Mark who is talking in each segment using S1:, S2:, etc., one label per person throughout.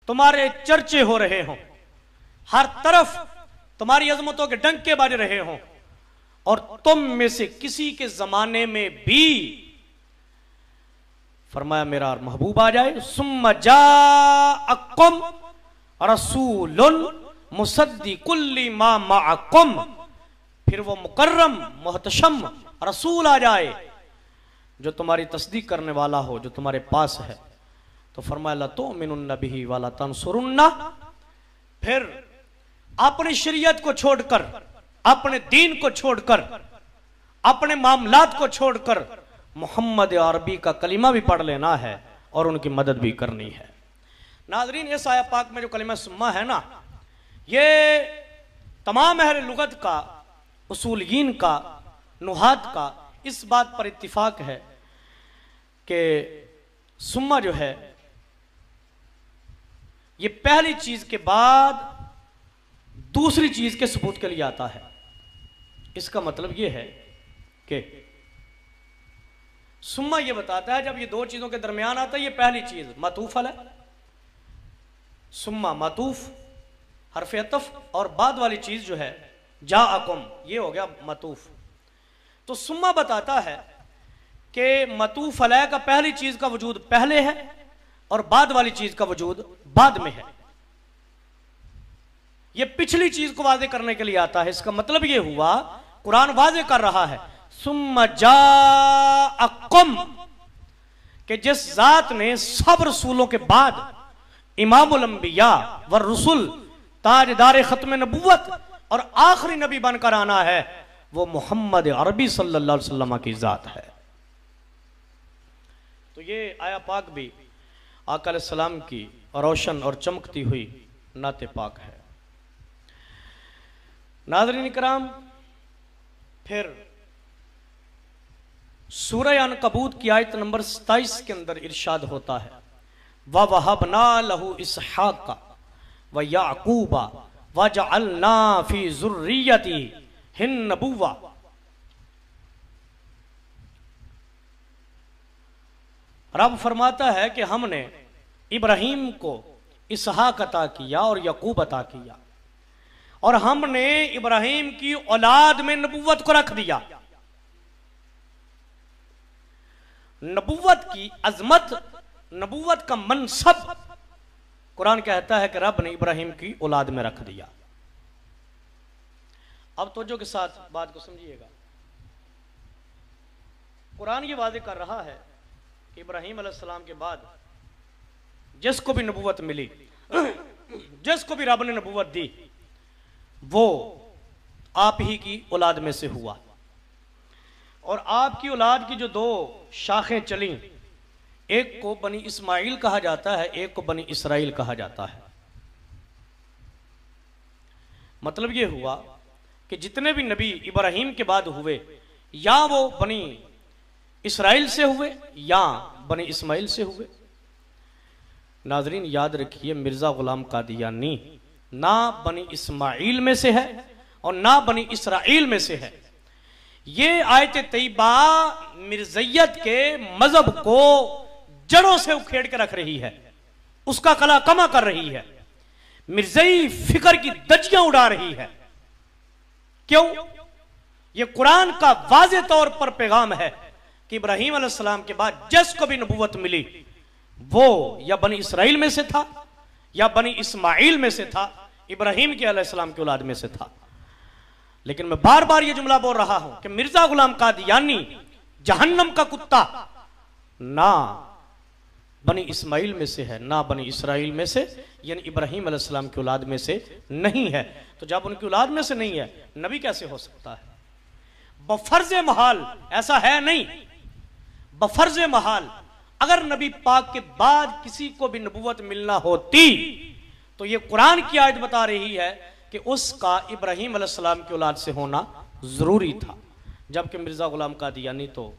S1: तुम्हारे चर्चे हो रहे हों, हर तरफ तुम्हारी अजमतों के डंके बज रहे हों, और तुम में से किसी के जमाने में भी फरमाया मेरा महबूब आ जाए, सुम्मा जाअकुम रसूलुन मुसद्दिकुल लिमा माअकुम, फिर वो मुकर्रम मुहतशम रसूल आ जाए जो तुम्हारी तस्दीक करने वाला हो, जो तुम्हारे पास है। तो फरमाया ला तुमिनुन्ना बिही वाला तंसुरुन्ना, फिर अपनी शरीयत को छोड़कर, अपने दीन को छोड़कर, अपने मामलात को छोड़कर मोहम्मद अरबी का कलिमा भी पढ़ लेना है और उनकी मदद भी करनी है। नाज़रीन, इस आया पाक में जो कलिमा सुम्मा है ना, ये तमाम अहले लुगत का, उसूलियीन का, नुहात का इस बात पर इत्तिफाक है कि सुम्मा जो है ये पहली चीज के बाद दूसरी चीज के सबूत के लिए आता है। इसका मतलब यह है कि सुम्मा यह बताता है जब ये दो चीजों के दरमियान आता है, ये पहली चीज मातूफ है, सुम्मा मातूफ हरफ अतफ, और बाद वाली चीज जो है जाअकुम ये हो गया मातूफ। तो सुम्मा बताता है कि मातूफ अलैह का पहली चीज का वजूद पहले है और बाद वाली चीज का वजूद बाद में है। यह पिछली चीज को वाज़े करने के लिए आता है। इसका मतलब यह हुआ, कुरान वाज़े कर रहा है सुम्मा जाअकुम, कि जिस जात ने सब रसूलों के बाद इमामुल अंबिया व रसूल, ताजदार खत्म नबुव्वत और आखिरी नबी बनकर आना है, वो मोहम्मद अरबी सल्लल्लाहु अलैहि वसल्लम की जात है। तो ये आया पाक भी आका अलैहिस्सलाम की रोशन और चमकती हुई नाते पाक है। नाज़रीन इकराम, फिर सूरह अनकबूत की आयत नंबर 27 के अंदर इरशाद होता है, व वहबना लहू इसहाका व याकूबा व जअलना फी ज़ुर्रियती हिन नबुव्वा। रब फरमाता है कि हमने इब्राहीम को इसहाक अता किया और यकूब अता किया, और हमने इब्राहीम की औलाद में नबुव्वत को रख दिया। नबुव्वत की अजमत, नबुव्वत का मनसब कुरान कहता है कि रब ने इब्राहीम की औलाद में रख दिया। अब तवज्जो के साथ बात को समझिएगा। कुरान ये वाज़े कर रहा है कि इब्राहीम अलैहिस्सलाम के बाद जिसको भी नबुव्वत मिली, जिसको भी रब ने नबुव्वत दी, वो आप ही की औलाद में से हुआ। और आपकी औलाद की जो दो शाखें चली, एक को बनी इस्माइल कहा जाता है, एक को बनी इसराइल कहा जाता है। मतलब ये हुआ कि जितने भी नबी इब्राहीम के बाद हुए, या वो बनी इसराइल से हुए या बनी इस्माइल से हुए। नाजरीन याद रखिए, मिर्जा गुलाम कादियानी ना बनी इस्माइल में से है और ना बनी इसराइल में से है। ये आयत तैयबा मिर्जैयत के मजहब को जड़ों से उखेड़ के रख रही है, उसका कला कमा कर रही है, मिर्जई फिक्र की दजियां उड़ा रही है। क्यों? यह कुरान का वाज़े तौर पर पैगाम है कि इब्राहीम अलैहिस्सलाम के बाद जिसको भी नबुव्वत मिली, वो या बनी इसराइल में से था या बनी इस्माइल में से था, इब्राहीम के अलैहिस्सलाम की औलाद में से था। लेकिन मैं बार बार यह जुमला बोल रहा हूं कि मिर्जा गुलाम कादियानी जहन्नम का कुत्ता ना बनी इस्माइल में से है, ना बनी इसराइल में से, यानी इब्राहीम अलैहिस्सलाम की औलाद में से नहीं है। तो जब उनकी औलाद में से नहीं है, नबी कैसे हो सकता है? बफर्ज महाल ऐसा है नहीं, बफर्ज महाल अगर नबी पाक के बाद किसी को भी नबुव्वत मिलना होती तो ये कुरान की आयत बता रही है कि उसका इब्राहीम अलैहिस्सलाम की औलाद से होना जरूरी था। जबकि मिर्जा गुलाम कादियानी तो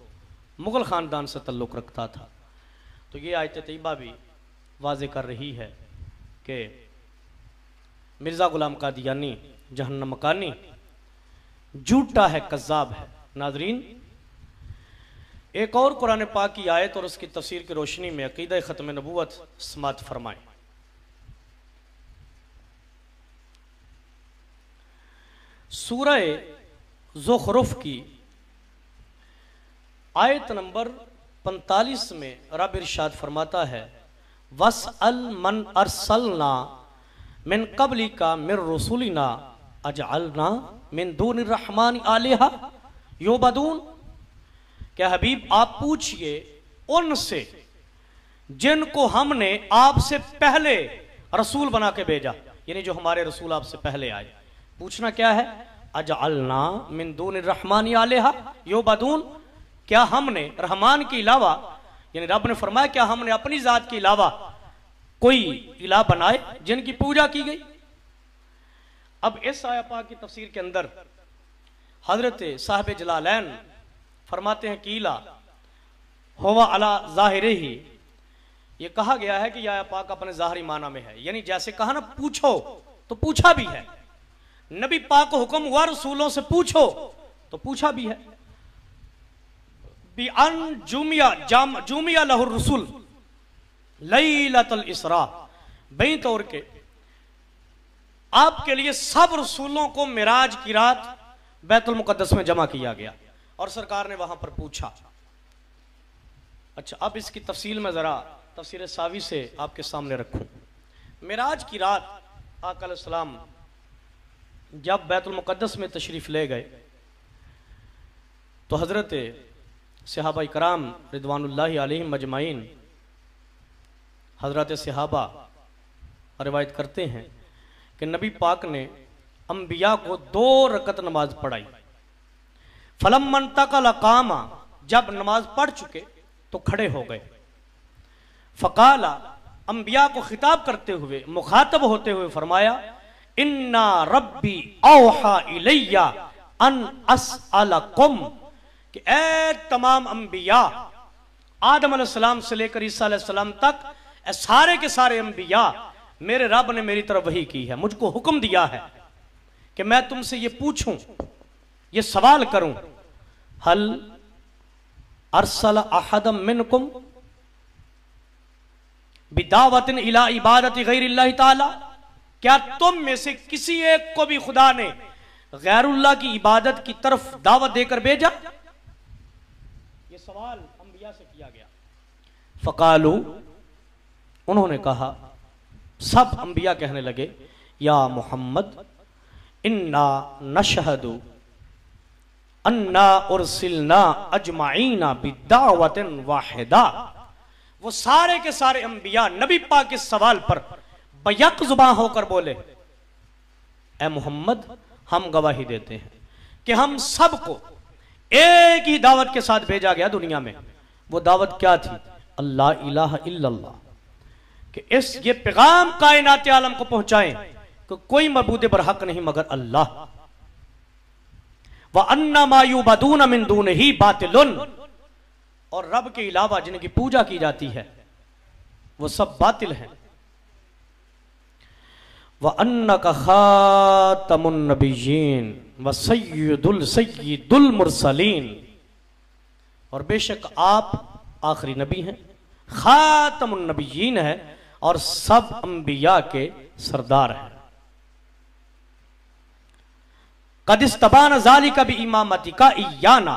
S1: मुगल खानदान से ताल्लुक रखता था। तो ये आयत तैयबा भी वाज़े कर रही है कि मिर्जा गुलाम कादियानी जहन्नम मकानी, झूठा है, कज़्ज़ाब है। नाज़रीन, एक और कुरान पाक की आयत और उसकी तफसीर की रोशनी में अकीदा ख़त्म नबुव्वत समात फरमाएं। सूरह ज़ुख़रुफ़ की आयत नंबर 45 में रब इरशाद फरमाता है, वस्अल मन अरसलना मिन क़ब्लिका मिर रुसुलिना अजअलना मिन दूनिर रहमानि आलिहा युबदून। क्या हबीब आप पूछिए उनसे जिनको हमने आपसे पहले रसूल बना के भेजा, यानी जो हमारे रसूल आपसे पहले आए। पूछना क्या है? अजअलना मिन दूनिर रहमानि आलिहा युबदून, क्या हमने रहमान के अलावा, यानी रब ने फरमाया क्या हमने अपनी जात के अलावा कोई इलाह बनाए जिनकी पूजा की गई। अब इस आया पाक की तफसीर के अंदर हजरत साहिब जलालैन फरमाते हैं कीला हुवा अला ज़ाहिर ही, ये कहा गया है कि यह आया पाक अपने ज़ाहरी माना में है, यानी जैसे कहा ना पूछो तो पूछा भी है, नबी पाक को हुक्म हुआ रसूलों से पूछो तो पूछा भी है। बिअन जुमिया लहुर रसूल लैलतुल इसरा, बें तौर के आपके लिए सब रसूलों को मिराज की रात बैतुल मुकद्दस में जमा किया गया और सरकार ने वहां पर पूछा। अच्छा, अब इसकी तफसील में जरा तफसीर सावी से आपके सामने रखूं। मिराज की रात आका अलैहिस्सलाम जब बैतुल मुकद्दस में तशरीफ ले गए तो हजरत सहाबा कराम रिदवानुल्लाहि अलैहिम मजमाइन, हजरत सहाबा रिवायत करते हैं कि नबी पाक ने अंबिया को 2 रकत नमाज पढ़ाई। फलम मनतकल कामा, जब नमाज पढ़ चुके तो खड़े हो गए। फकाला, अंबिया को खिताब करते हुए मुखातब होते हुए फरमाया, इन्ना रब्बी औहा इलैया अन अस्अलकुम, कि ए तमाम अंबिया आदम अलैहिस्सलाम से लेकर ईसा अलैहिस्सलाम तक सारे के सारे अंबिया मेरे रब ने मेरी तरफ वही की है, मुझको हुक्म दिया है कि मैं तुमसे ये पूछूं, ये सवाल करूं, हल अरसल अहदम मिनकुम बिदावतिन इला इबादति गैरिल्लाहि ताला, क्या तुम में से किसी एक को भी खुदा ने गैरुल्लाह की इबादत की तरफ दावत देकर भेजा? ये सवाल अंबिया से किया गया। फकालू, उन्होंने कहा, सब अंबिया कहने लगे, या मोहम्मद इन्ना नशहदु अन्ना उरसिलना अजमाइना बिदावतिन वाहिदा। वो सारे के सारे अंबिया नबी पाक के सवाल पर बैक जुबान होकर बोले, ए मोहम्मद हम गवाही देते हैं कि हम सबको एक ही दावत के साथ भेजा गया दुनिया में। वो दावत क्या थी? अल्लाह इलाहा इल्लल्लाह, कि ये पैगाम कायनात आलम को पहुंचाएं कि कोई मबूद बरहक नहीं मगर अल्लाह। व अन्ना मा युबदून मिन दूनिही बातिलुन, और रब के अलावा जिनकी पूजा की जाती है वो सब बातिल हैं। व अन्नका खातमुन नबिय्यीन व सय्यिदुल मुरसलीन, और बेशक आप आखिरी नबी हैं, खातमुन नबिय्यीन है और सब अंबिया के सरदार हैं। कदिस्तबान ज़ालिका बि इमामती का इयाना,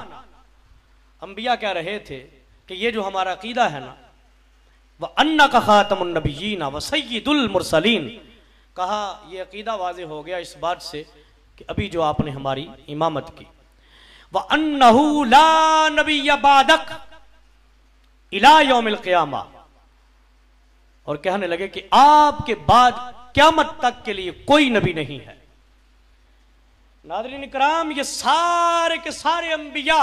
S1: अंबिया कह रहे थे कि ये जो हमारा अकीदा है ना, वह अन्ना का खातमुन नबिय्यीन व सय्यिदुल मुरसलीन, कहा यह अकीदा वाज़े हो गया इस बात से कि अभी जो आपने हमारी इमामत की। व अन्नहु ला नबिय्य बादक इला यौमिल क़ियामा, और कहने लगे कि आपके बाद क़यामत तक के लिए कोई नबी नहीं है। नाज़रीन इकराम, ये सारे के सारे अंबिया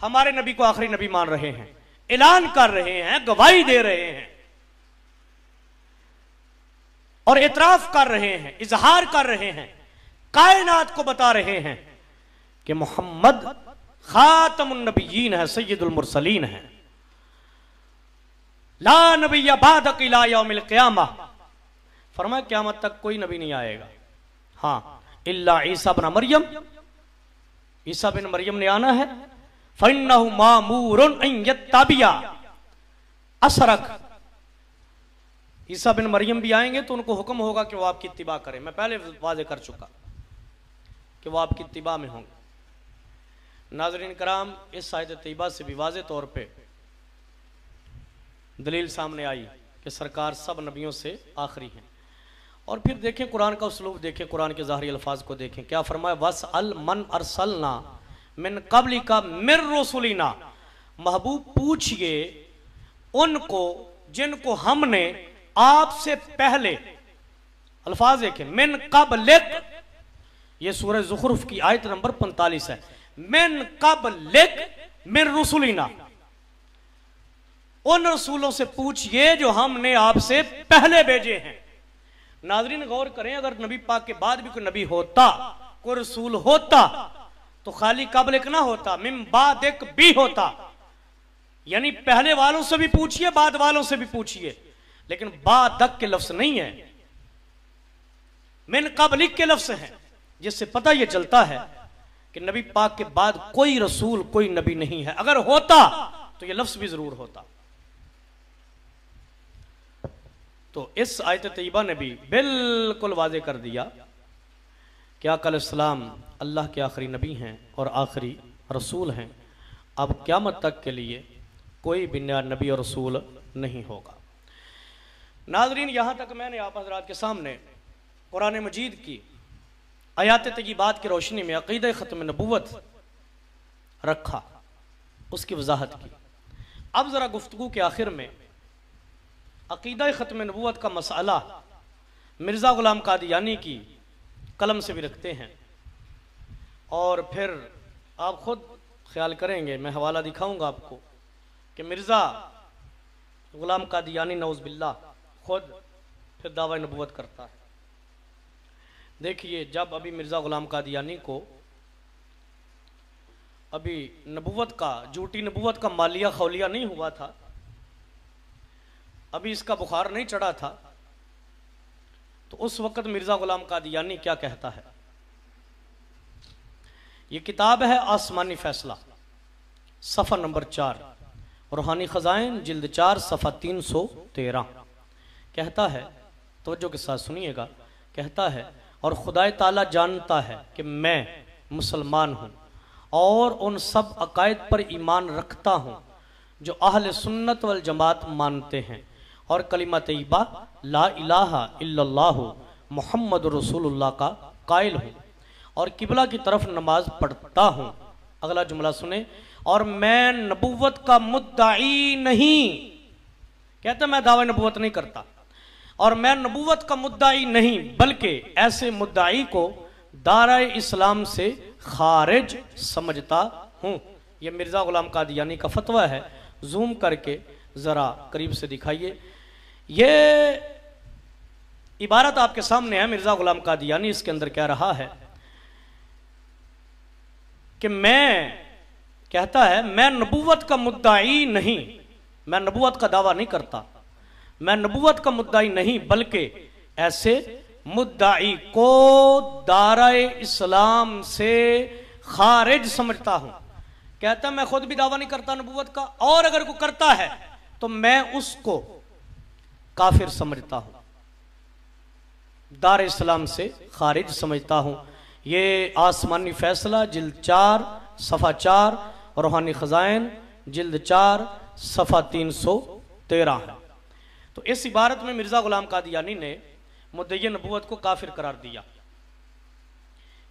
S1: हमारे नबी को आखिरी नबी मान रहे हैं, ऐलान कर रहे हैं, गवाही दे रहे हैं और इतराफ कर रहे हैं, इजहार कर रहे हैं, कायनात को बता रहे हैं कि मोहम्मद खातमुन नबिय्यीन है, सय्यिदुल मुरसलीन है। ला नबिय्य बादक इला यौमिल क़ियामा, फरमाया क़यामत तक कोई नबी नहीं आएगा, हाँ इल्ला ईसा बिन मरियम, ईसा बिन मरियम ने आना है। फइन्नहु मामूरुन अन यत्तबिया असरक, ईसा बिन मरियम भी आएंगे तो उनको हुक्म होगा कि वो आपकी इत्तिबा करें। मैं पहले वाज़े कर चुका कि कि वो आपकी इत्तिबा में होंगे। नाज़रीन कराम, इस आयत तैयबा से भी वाज़े तौर पे दलील सामने आई कि सरकार सब नबियों से आखिरी हैं। और फिर देखें कुरान का उसलूब, देखें कुरान के ज़ाहिरी अल्फाज को देखें, क्या फरमाया, वस्अल मन अरसलना मिन क़ब्लिका मिर रुसुलिना, महबूब पूछिए उनको जिनको हमने आपसे पहले, अल्फाज देखें, मिन क़ब्लिक, ये सूरह ज़ुख़रुफ़ की आयत नंबर 45 है, मिन क़ब्लिक मिर रुसुलिना, उन रसूलों से पूछिए जो हमने आपसे पहले भेजे हैं। नाज़रीन गौर करें, अगर नबी पाक के बाद भी कोई नबी होता, कोई रसूल होता, तो खाली क़ब्लिक ना होता, मिन बादिक भी होता, यानी पहले वालों से भी पूछिए, बाद वालों से भी पूछिए, लेकिन बादक के लफ्ज नहीं है, मिन क़ब्लिक के लफ्ज हैं, जिससे पता यह चलता है कि नबी पाक के बाद कोई रसूल, कोई नबी नहीं है। अगर होता तो यह लफ्ज भी जरूर होता। तो इस आयत तैयबा ने भी बिल्कुल वाज़े कर दिया कि आका अलैहिस्सलाम अल्लाह के आखिरी नबी हैं और आखिरी रसूल हैं। अब क़यामत तक के लिए कोई भी नया नबी और रसूल नहीं होगा। नाज़रीन, यहाँ तक मैंने आप हज़रात के सामने कुरान मजीद की आयात तय्यबात की रोशनी में अक़ीदा ख़त्म नबूवत रखा, उसकी वजाहत की। अब ज़रा गुफ्तगू के आखिर में अक़ीदा ख़त्म नबूवत का मसला मिर्ज़ा ग़ुलाम कादियानी की कलम से भी रखते हैं, और फिर आप ख़ुद ख्याल करेंगे, मैं हवाला दिखाऊंगा आपको कि मिर्ज़ा ग़ुलाम कादियानी नऊज़ बिल्लाह खुद फिर दावा नबूवत करता है। देखिए, जब अभी मिर्ज़ा ग़ुलाम कादियानी को अभी नबूवत का, झूठी नबूवत का मालिया खौलिया नहीं हुआ था, अभी इसका बुखार नहीं चढ़ा था, तो उस वक़्त मिर्ज़ा ग़ुलाम कादियानी क्या कहता है। ये किताब है आसमानी फैसला, सफ़ा नंबर 4, रूहानी ख़ज़ाइन जिल्द 4 सफ़ा 313। कहता है, तवज्जो के साथ सुनिएगा, कहता है, और खुदाए ताला जानता है कि मैं मुसलमान हूँ और उन सब अकायद पर ईमान रखता हूँ जो अहले सुन्नत वल जमात मानते हैं, और कलिमा तय्यबा ला इलाहा इल्लल्लाहु मुहम्मद रसूलुल्लाह का कायल हूँ, और किबला की तरफ नमाज पढ़ता हूँ। अगला जुमला सुने, और मैं नबूवत का मुद्दाई नहीं, कहता मैं दावा नबूवत नहीं करता, और मैं नबूवत का मुद्दाई नहीं, बल्कि ऐसे मुद्दाई को दारा इस्लाम से खारिज समझता हूँ। यह मिर्ज़ा ग़ुलाम कादियानी का फतवा है। जूम करके ज़रा करीब से दिखाइए, ये इबारत आपके सामने है। मिर्ज़ा ग़ुलाम कादियानी इसके अंदर कह रहा है कि मैं, कहता है, मैं नबूवत का मुद्दाई नहीं, मैं नबूवत का दावा नहीं करता, मैं नबूवत का मुद्दाई नहीं, बल्कि ऐसे मुद्दाई को दाराए इस्लाम से खारिज समझता हूं। कहता मैं खुद भी दावा नहीं करता नबूवत का, और अगर कोई करता है तो मैं उसको काफिर समझता हूं, दार इस्लाम से खारिज समझता हूं। ये आसमानी फैसला जिल्द 4 सफ़ा 4, रूहानी ख़ज़ाइन जिल्द 4 सफ़ा 313 है। तो इस इबारत में मिर्ज़ा ग़ुलाम कादियानी ने मुद्दई नबूवत को काफिर करार दिया।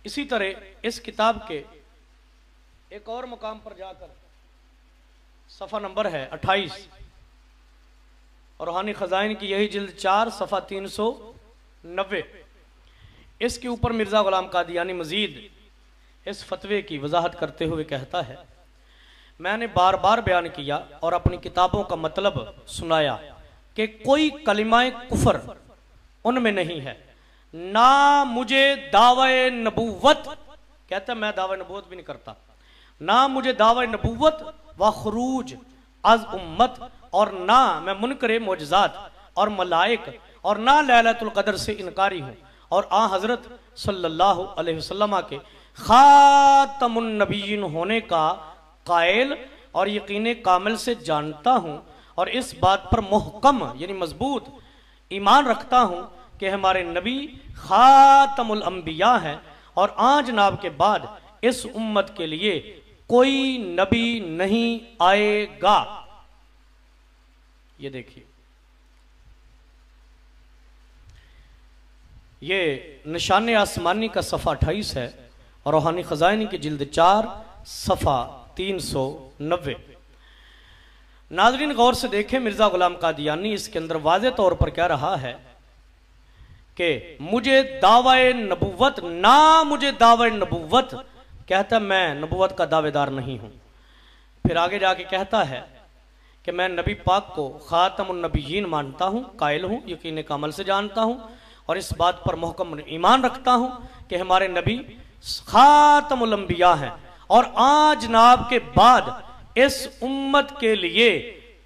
S1: इसी तरह इस किताब के एक और मुकाम पर जाकर, सफ़ा नंबर है 28, और रूहानी ख़ज़ाइन की यही जिल्द 4 सफ़ा 390, इसके ऊपर मिर्ज़ा ग़ुलाम कादियानी मजीद इस फतवे की वजाहत करते हुए कहता है, मैंने बार बार बयान किया और अपनी किताबों का मतलब सुनाया कि कोई कलिमाए कुफर उनमें नहीं है, ना मुझे दावे नबूवत, कहता मैं दावे नबूवत भी नहीं करता, ना मुझे दावे नबूवत व खरूज अज उम्मत, और ना मैं मुनकरे मोजज़ात और मलाइक, और ना लैलतुल क़द्र से इनकारी हूँ, और आ हज़रत सल्लल्लाहु अलैहि वसल्लम के खातमुन नबीयीन होने का कायल और यकीन कामिल से जानता हूँ, और इस बात पर मुहकम यानी मजबूत ईमान रखता हूँ कि हमारे नबी खातमुल अंबिया हैं, और आज जनाब के बाद इस उम्मत के लिए कोई नबी नहीं आएगा। ये देखिए, ये निशान आसमानी का सफ़ा 28 है और रूहानी खजाइनी की जिल्द 4 सफ़ा 390। नाज़रीन गौर से देखें, मिर्ज़ा गुलाम कादियानी इसके अंदर वाज़े तौर पर कह रहा है कि मुझे दावे नबुव्वत ना, मुझे दावे नबुव्वत, कहता मैं नबुव्वत का दावेदार नहीं हूं। फिर आगे जाके कहता है कि मैं नबी पाक को खातमुन नबिय्यीन मानता हूं, कायल हूं, यकीन कामल से जानता हूं और इस बात पर मुहकम ईमान रखता हूं कि हमारे नबी खातमुल अंबिया हैं और आज जनाब के बाद इस उम्मत के लिए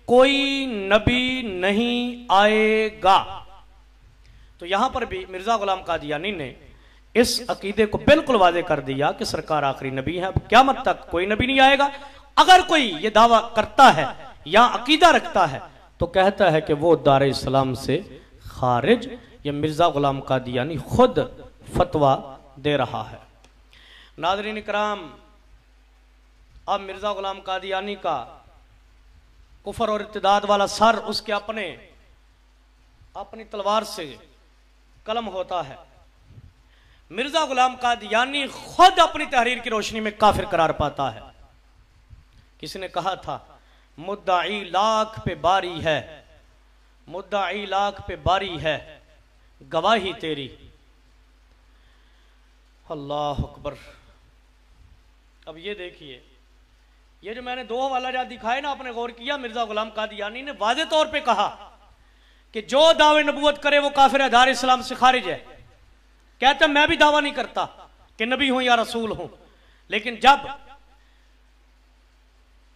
S1: कोई नबी नहीं आएगा। तो यहां पर भी मिर्जा गुलाम कादियानी ने इस अकीदे को बिल्कुल वाज़े कर दिया कि सरकार आखिरी नबी है, अब क़यामत तक कोई नबी नहीं आएगा। अगर कोई ये दावा करता है या अकीदा रखता है तो कहता है कि वो दार इस्लाम से खारिज। ये मिर्जा गुलाम कादियानी खुद फतवा दे रहा है। नाज़रीन इकराम, अब मिर्जा गुलाम कादियानी का कुफर और इत्तिदाद वाला सर उसके अपनी तलवार से कलम होता है। मिर्जा गुलाम कादियानी खुद अपनी तहरीर की रोशनी में काफिर करार पाता है। किसी ने कहा था मुद्दाई लाख पे बारी है, मुद्दाई लाख पे बारी है, गवाही तेरी। अल्लाह अकबर। अब ये देखिए, ये जो मैंने दो हवाला जात दिखाए ना, आपने गौर किया, मिर्जा गुलाम कादियानी ने वाज़े तौर पे कहा कि जो दावे नबूवत करे वो काफिर है, दार इस्लाम से खारिज है। कहता मैं भी दावा नहीं करता कि नबी हूं या रसूल हूं, लेकिन जब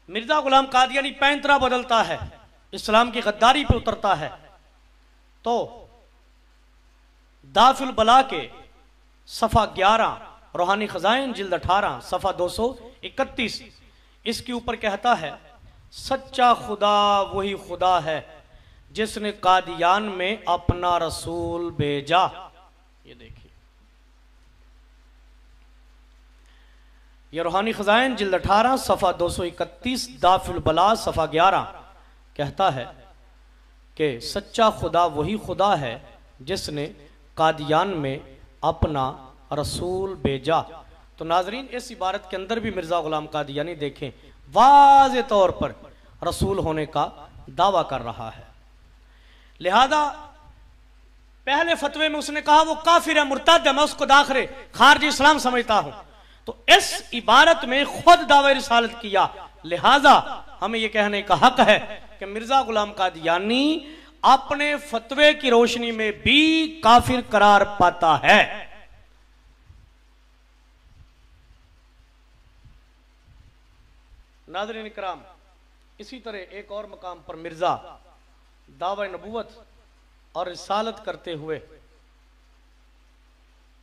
S1: मिर्जा गुलाम कादियानी पैंतरा बदलता है, इस्लाम की गद्दारी पे उतरता है, तो दाफिल बला के सफ़ा 11 रूहानी खजाइन जिल्द 18 सफ़ा 231 इसके ऊपर कहता है सच्चा खुदा वही खुदा है जिसने कादियान में अपना रसूल भेजा। ये देखिए, ये रूहानी खजाइन जिल्द 18 सफ़ा 231 दाफिल बला सफ़ा 11 कहता है कि सच्चा खुदा वही खुदा है जिसने कादियान में अपना रसूल भेजा। तो नाजरीन, इस इबारत के अंदर भी मिर्जा गुलाम कादियानी देखें वाज़े तौर पर रसूल होने का दावा कर रहा है। लिहाजा पहले फतवे में उसने कहा वो काफिर है, मुर्तद है, मैं उसको दाखिल खारजी इस्लाम समझता हूं। तो इस इबारत में खुद दावे रिसालत किया। लिहाजा हमें यह कहने का हक है कि मिर्जा गुलाम कादियानी अपने फतवे की रोशनी में भी काफिर करार पाता है। नाज़रीन इकराम, इसी तरह एक और मकाम पर मिर्जा दावा नबूवत और रिसालत करते हुए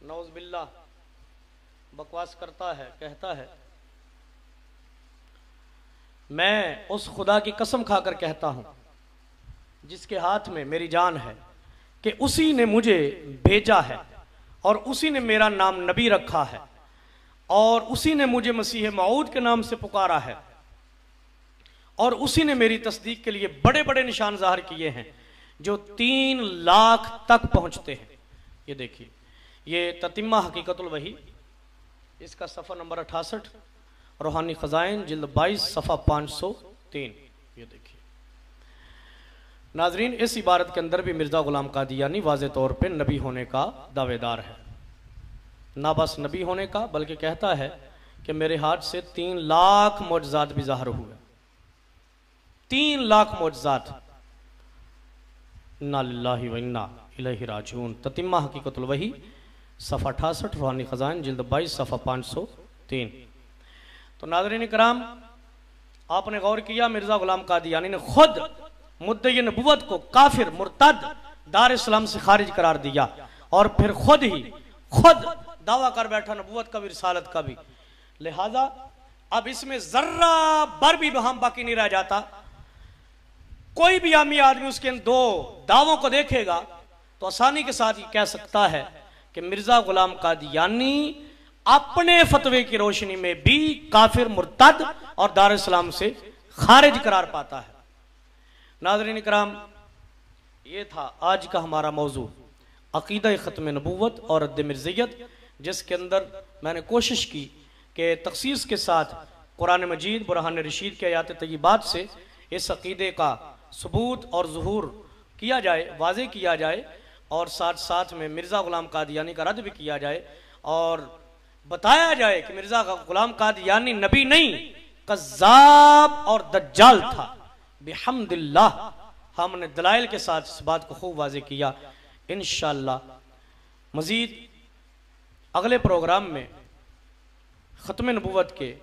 S1: नौज़ बिल्लाह बकवास करता है, कहता है मैं उस खुदा की कसम खाकर कहता हूं जिसके हाथ में मेरी जान है कि उसी ने मुझे भेजा है और उसी ने मेरा नाम नबी रखा है और उसी ने मुझे मसीह मऊद के नाम से पुकारा है और उसी ने मेरी तस्दीक के लिए बड़े बड़े निशान ज़ाहिर किए हैं जो 3 लाख तक पहुंचते हैं। ये देखिए, ये ततिम्मा हकीकतुल वही, इसका सफ़ा नंबर 68 रूहानी खजाइन जिल्द 22 सफ़ा 503। ये देखिए नाजरीन, इस इबारत के अंदर भी मिर्जा गुलाम कादियानी वाज़े तौर पे नबी होने का दावेदार है। ना बस नबी होने का, बल्कि कहता है कि मेरे हाथ से 3 लाख मौजज़ात भी ज़ाहिर हुए। 3 लाख मौजज़ात। इन्ना लिल्लाहि व इन्ना इलैहि राजिऊन। ततिम्मा हकीकतुल वही सफ़ा 68 रूहानी खजाइन जिल्द 22 सफ़ा 503। तो नाज़रीन कराम, आपने गौर किया, मिर्जा गुलाम कादियानी ने खुद मुद्दई नबूवत को काफिर, मुर्तद, दार इस्लाम से खारिज करार दिया और फिर खुद दावा कर बैठा नबूवत का भी, रिसालत का भी। लिहाजा अब इसमें जर्रा भर भी वहां बाकी नहीं रह जाता। कोई भी आमी आदमी उसके इन 2 दावों को देखेगा तो आसानी के साथ ये कह सकता है कि मिर्जा गुलाम कादियानी अपने फतवे की रोशनी में भी काफिर, मुर्तद और दार इस्लाम से खारिज करार पाता है। नाज़रीन इकराम, ये था आज का हमारा मौजू, अकीदा ख़त्म नबूवत और रद्द मिर्ज़ियत, जिसके अंदर मैंने कोशिश की कि तख़सीस के साथ कुरान मजीद, बुरहान रशीद के आयात तय्यबात से इस अकीदे का सबूत और ज़ुहूर किया जाए, वाज़े किया जाए, और साथ साथ में मिर्ज़ा ग़ुलाम कादियानी का रद्द भी किया जाए और बताया जाए कि मिर्ज़ा ग़ुलाम कादियानी नबी नहीं, कज़्ज़ाब और दज्जाल था। बिहम्दिल्लाह हमने दलाइल के साथ इस बात को खूब वाज़े किया। इंशाअल्लाह मज़ीद अगले प्रोग्राम में ख़त्म नबूवत के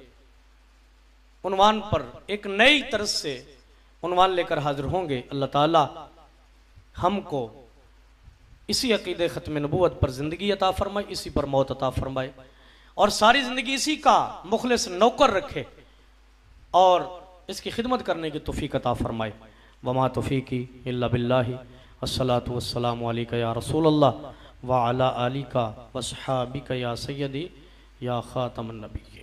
S1: उन्वान पर एक नई तरह से उन्वान लेकर हाजिर होंगे। अल्लाह ताला हमको इसी अकीदे ख़त्म नबूवत पर ज़िंदगी अता फरमाए, इसी पर मौत अता फरमाए और सारी ज़िंदगी इसी का मुखलिस नौकर रखे और इसकी खिदमत करने की तौफीक अता फरमाए। वमा तौफीकी इल्ला बिल्लाहि, अस्सलातु वस्सलामु अलैका या रसूलल्लाह व अला आलिका व अस्हाबिका या सय्यदी या खातमुन नबिय्यीन।